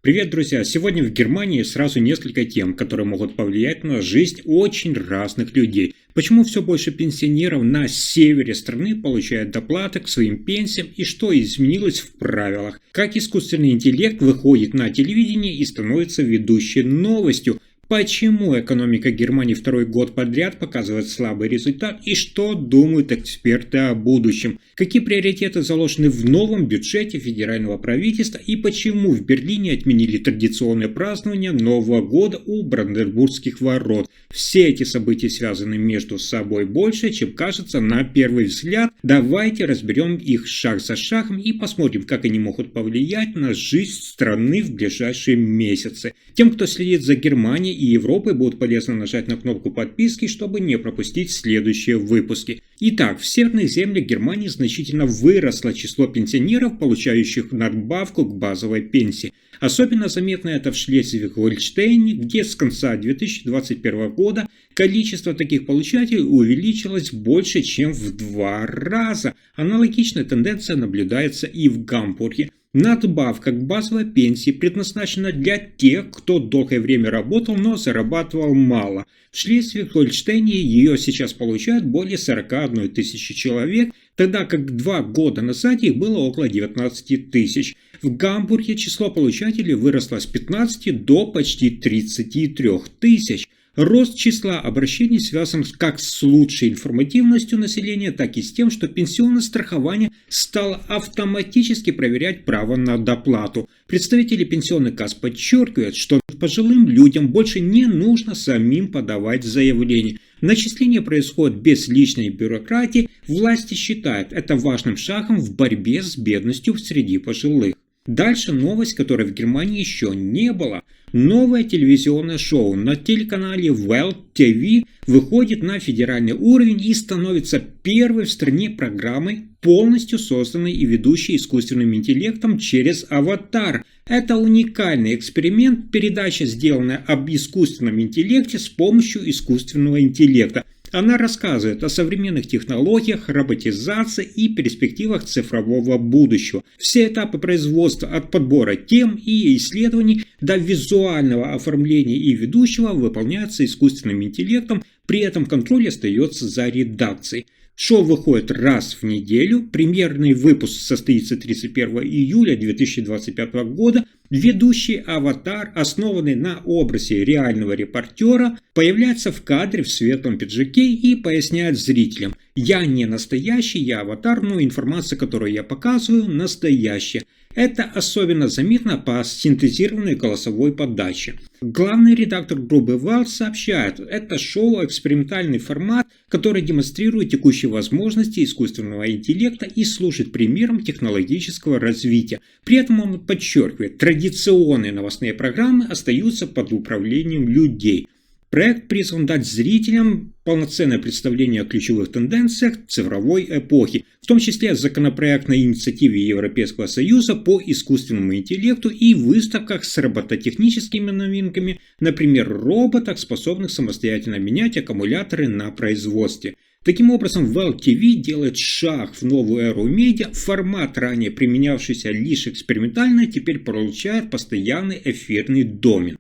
Привет, друзья! Сегодня в Германии сразу несколько тем, которые могут повлиять на жизнь очень разных людей. Почему все больше пенсионеров на севере страны получают доплаты к своим пенсиям и что изменилось в правилах? Как искусственный интеллект выходит на телевидение и становится ведущей новостью? Почему экономика Германии второй год подряд показывает слабый результат и что думают эксперты о будущем? Какие приоритеты заложены в новом бюджете федерального правительства и почему в Берлине отменили традиционное празднование Нового года у Бранденбургских ворот? Все эти события связаны между собой больше, чем кажется на первый взгляд. Давайте разберем их шаг за шагом и посмотрим, как они могут повлиять на жизнь страны в ближайшие месяцы. Тем, кто следит за Германией и Европой, будет полезно нажать на кнопку подписки, чтобы не пропустить следующие выпуски. Итак, в северных землях Германии значительно выросло число пенсионеров, получающих надбавку к базовой пенсии. Особенно заметно это в Шлезвиг-Гольштейне, где с конца 2021 года количество таких получателей увеличилось больше, чем в 2 раза. Аналогичная тенденция наблюдается и в Гамбурге. Надбавка к базовой пенсии предназначена для тех, кто долгое время работал, но зарабатывал мало. В Шлезвиг-Гольштейне ее сейчас получают более 41 тысячи человек, тогда как 2 года назад их было около 19 тысяч. В Гамбурге число получателей выросло с 15 до почти 33 тысяч. Рост числа обращений связан как с лучшей информативностью населения, так и с тем, что пенсионное страхование стало автоматически проверять право на доплату. Представители пенсионных касс подчеркивают, что пожилым людям больше не нужно самим подавать заявление. Начисление происходит без лишней бюрократии. Власти считают это важным шагом в борьбе с бедностью среди пожилых. Дальше новость, которой в Германии еще не было. Новое телевизионное шоу на телеканале Welt TV выходит на федеральный уровень и становится первой в стране программой, полностью созданной и ведущей искусственным интеллектом через аватар. Это уникальный эксперимент, передача, сделанная об искусственном интеллекте с помощью искусственного интеллекта. Она рассказывает о современных технологиях, роботизации и перспективах цифрового будущего. Все этапы производства от подбора тем и исследований до визуального оформления и ведущего выполняются искусственным интеллектом, при этом контроль остается за редакцией. Шоу выходит раз в неделю, премьерный выпуск состоится 31 июля 2025 года. Ведущий аватар, основанный на образе реального репортера, появляется в кадре в светлом пиджаке и поясняет зрителям: «Я не настоящий, я аватар, но информация, которую я показываю, настоящая». Это особенно заметно по синтезированной голосовой подаче. Главный редактор группы Welt сообщает, это шоу экспериментальный формат, который демонстрирует текущие возможности искусственного интеллекта и служит примером технологического развития. При этом он подчеркивает, традиционные новостные программы остаются под управлением людей. Проект призван дать зрителям полноценное представление о ключевых тенденциях цифровой эпохи, в том числе законопроект на инициативе Европейского Союза по искусственному интеллекту и выставках с робототехническими новинками, например, роботах, способных самостоятельно менять аккумуляторы на производстве. Таким образом, Welt TV делает шаг в новую эру медиа. Формат, ранее применявшийся лишь экспериментально, теперь получает постоянный эфирный домен.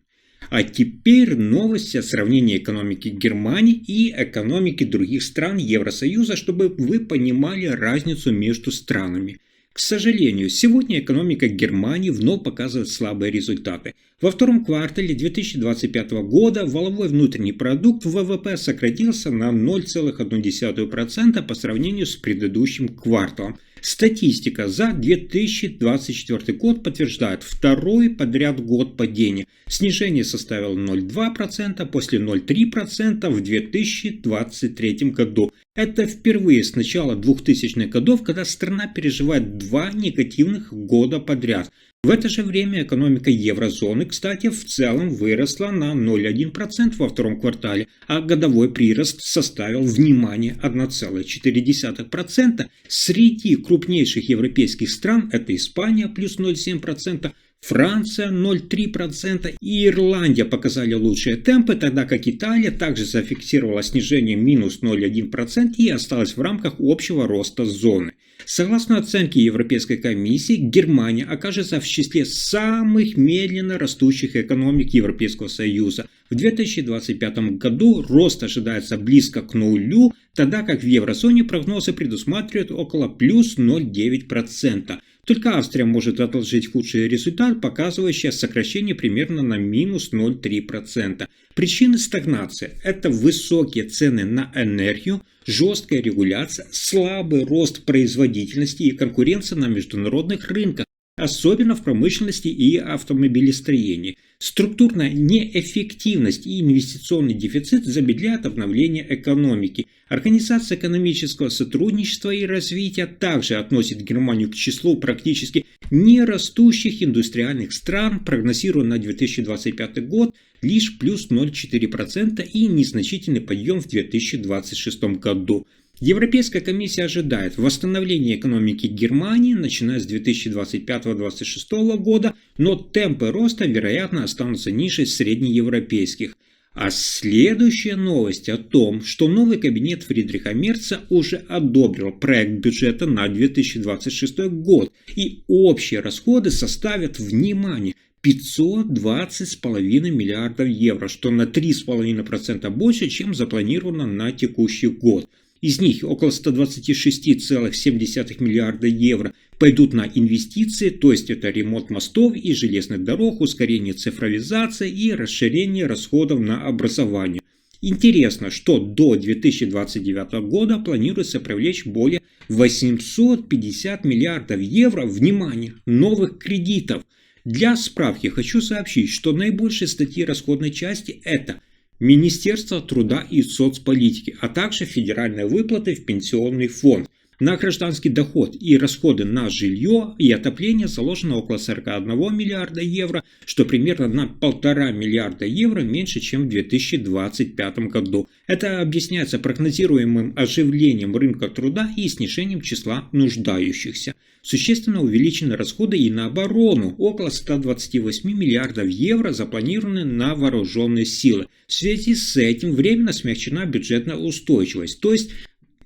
А теперь новости о сравнении экономики Германии и экономики других стран Евросоюза, чтобы вы понимали разницу между странами. К сожалению, сегодня экономика Германии вновь показывает слабые результаты. Во втором квартале 2025 года валовой внутренний продукт ВВП сократился на 0,1% по сравнению с предыдущим кварталом. Статистика за 2024 год подтверждает второй подряд год падения. Снижение составило 0,2% после 0,3% в 2023 году. Это впервые с начала 2000-х годов, когда страна переживает 2 негативных года подряд. В это же время экономика еврозоны, кстати, в целом выросла на 0,1% во втором квартале, а годовой прирост составил, внимание, 1,4%. Среди крупнейших европейских стран это Испания плюс 0,7%, Франция 0,3% и Ирландия показали лучшие темпы, тогда как Италия также зафиксировала снижение минус 0,1% и осталась в рамках общего роста зоны. Согласно оценке Европейской комиссии, Германия окажется в числе самых медленно растущих экономик Европейского Союза. В 2025 году рост ожидается близко к нулю, тогда как в еврозоне прогнозы предусматривают около плюс 0,9%. Только Австрия может отложить худший результат, показывающий сокращение примерно на минус 0,3%. Причины стагнации – это высокие цены на энергию, жесткая регуляция, слабый рост производительности и конкуренция на международных рынках, особенно в промышленности и автомобилестроении. Структурная неэффективность и инвестиционный дефицит замедляют обновление экономики. Организация экономического сотрудничества и развития также относит Германию к числу практически нерастущих индустриальных стран, прогнозируя на 2025 год лишь плюс 0,4% и незначительный подъем в 2026 году. Европейская комиссия ожидает восстановления экономики Германии, начиная с 2025-2026 года, но темпы роста, вероятно, останутся ниже среднеевропейских. А следующая новость о том, что новый кабинет Фридриха Мерца уже одобрил проект бюджета на 2026 год, и общие расходы составят, внимание, 520,5 миллиардов евро, что на 3,5% больше, чем запланировано на текущий год. Из них около 126,7 миллиарда евро пойдут на инвестиции, то есть это ремонт мостов и железных дорог, ускорение цифровизации и расширение расходов на образование. Интересно, что до 2029 года планируется привлечь более 850 миллиардов евро, внимание, новых кредитов. Для справки хочу сообщить, что наибольшие статьи расходной части это Министерство труда и соцполитики, а также федеральные выплаты в пенсионный фонд. На гражданский доход и расходы на жилье и отопление заложено около 41 миллиарда евро, что примерно на 1,5 миллиарда евро меньше, чем в 2025 году. Это объясняется прогнозируемым оживлением рынка труда и снижением числа нуждающихся. Существенно увеличены расходы и на оборону. Около 128 миллиардов евро запланированы на вооруженные силы. В связи с этим временно смягчена бюджетная устойчивость, то есть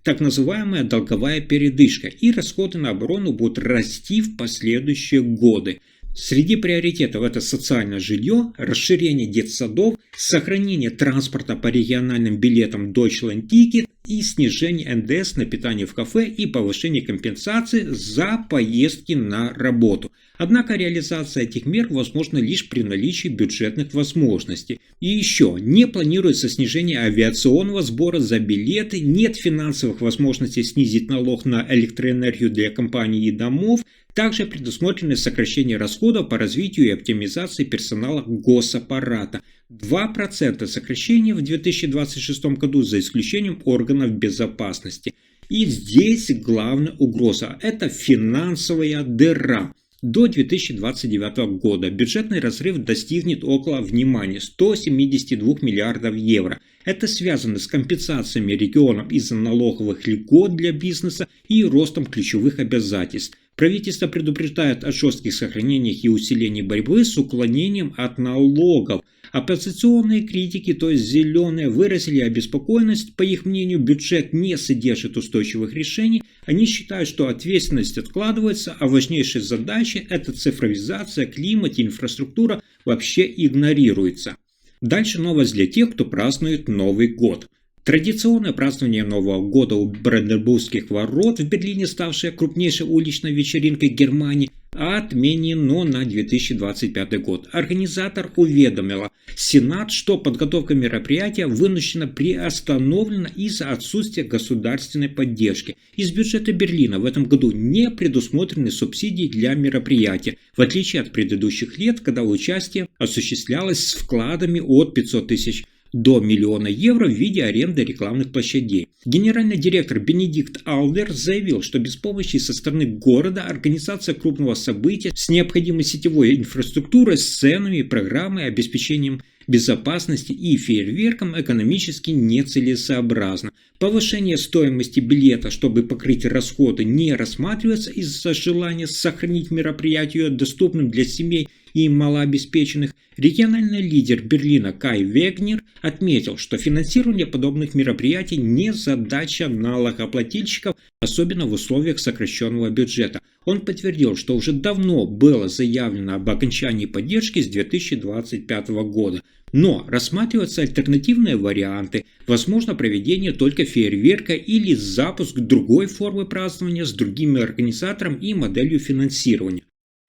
так называемая долговая передышка, и расходы на оборону будут расти в последующие годы. Среди приоритетов это социальное жилье, расширение детсадов, сохранение транспорта по региональным билетам Deutschland Ticket и снижение НДС на питание в кафе и повышение компенсации за поездки на работу. Однако реализация этих мер возможна лишь при наличии бюджетных возможностей. И еще, не планируется снижение авиационного сбора за билеты, нет финансовых возможностей снизить налог на электроэнергию для компаний и домов, также предусмотрены сокращение расходов по развитию и оптимизации персонала госаппарата. 2% сокращения в 2026 году за исключением органов безопасности. И здесь главная угроза – это финансовая дыра. До 2029 года бюджетный разрыв достигнет около, внимания, 172 миллиардов евро. Это связано с компенсациями регионам из-за налоговых льгот для бизнеса и ростом ключевых обязательств. Правительство предупреждает о жестких сохранениях и усилении борьбы с уклонением от налогов. Оппозиционные критики, то есть зеленые, выразили обеспокоенность. По их мнению, бюджет не содержит устойчивых решений. Они считают, что ответственность откладывается, а важнейшие задачи – это цифровизация, климат и инфраструктура вообще игнорируются. Дальше новость для тех, кто празднует Новый год. Традиционное празднование Нового года у Бранденбургских ворот в Берлине, ставшее крупнейшей уличной вечеринкой Германии, отменено на 2025 год. Организатор уведомила Сенат, что подготовка мероприятия вынуждена приостановлена из-за отсутствия государственной поддержки. Из бюджета Берлина в этом году не предусмотрены субсидии для мероприятия, в отличие от предыдущих лет, когда участие осуществлялось с вкладами от 500 тысяч до 1 миллиона евро в виде аренды рекламных площадей. Генеральный директор Бенедикт Алдер заявил, что без помощи со стороны города организация крупного события с необходимой сетевой инфраструктурой, сценами и программой, обеспечением безопасности и фейерверком экономически нецелесообразно. Повышение стоимости билета, чтобы покрыть расходы, не рассматривается из-за желания сохранить мероприятие доступным для семей и малообеспеченных, региональный лидер Берлина Кай Вегнер отметил, что финансирование подобных мероприятий не задача налогоплательщиков, особенно в условиях сокращенного бюджета. Он подтвердил, что уже давно было заявлено об окончании поддержки с 2025 года. Но рассматриваются альтернативные варианты, возможно проведение только фейерверка или запуск другой формы празднования с другими организатором и моделью финансирования.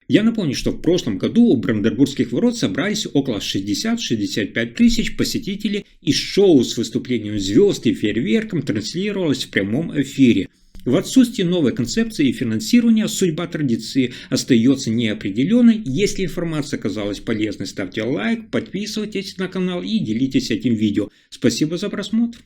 Я напомню, что в прошлом году у Бранденбургских ворот собрались около 60-65 тысяч посетителей, и шоу с выступлением звезд и фейерверком транслировалось в прямом эфире. В отсутствии новой концепции и финансирования судьба традиции остается неопределенной. Если информация оказалась полезной, ставьте лайк, подписывайтесь на канал и делитесь этим видео. Спасибо за просмотр.